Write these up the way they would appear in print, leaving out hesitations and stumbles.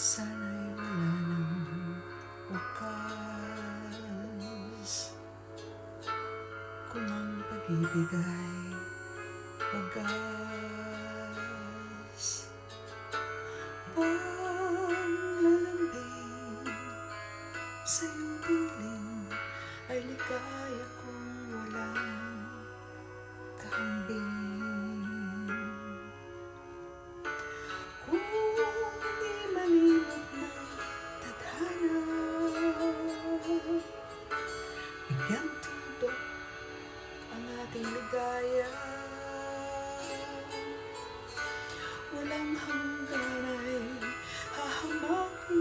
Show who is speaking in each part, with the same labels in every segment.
Speaker 1: Sana'y wala ng wakas, kung ang pag-ibig ay wagas. Paglalambing sa iyong piling ay ligaya kung walang kahambing. Bigyan tutok ang ating ligaya, walang hanggan ay hahamakin,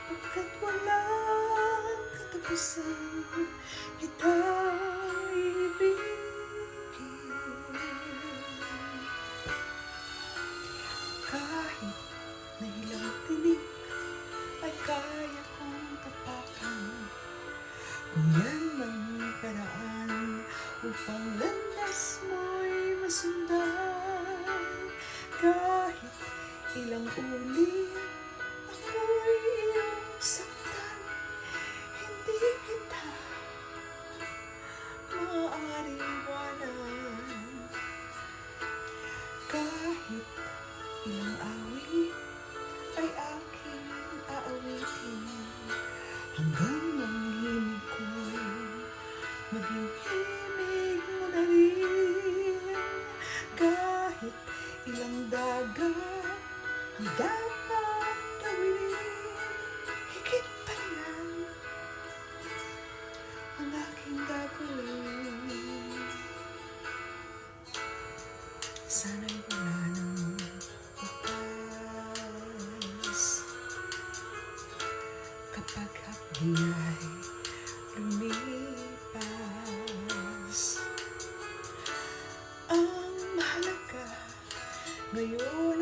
Speaker 1: pagkat walang katapusan kitang ibigin. Kahit na ilang tinik ay kaya kong tapakan, kung yan ang paraan upang landas mo'y masundan. Kahit ilang ulit ako'y iyong saktan, hindi kita maaaring iwanan. Kahit ilang awit ay aking aawitin, hanggang ang himig ko'y maging himig mo na rin. Kahit ilang dagat ang dapat gawin, higit pa riyan ang aking gagawin. Sana'y wala ng wakas, kapag hapdi ay lumipas. Ang mahalaga ngayon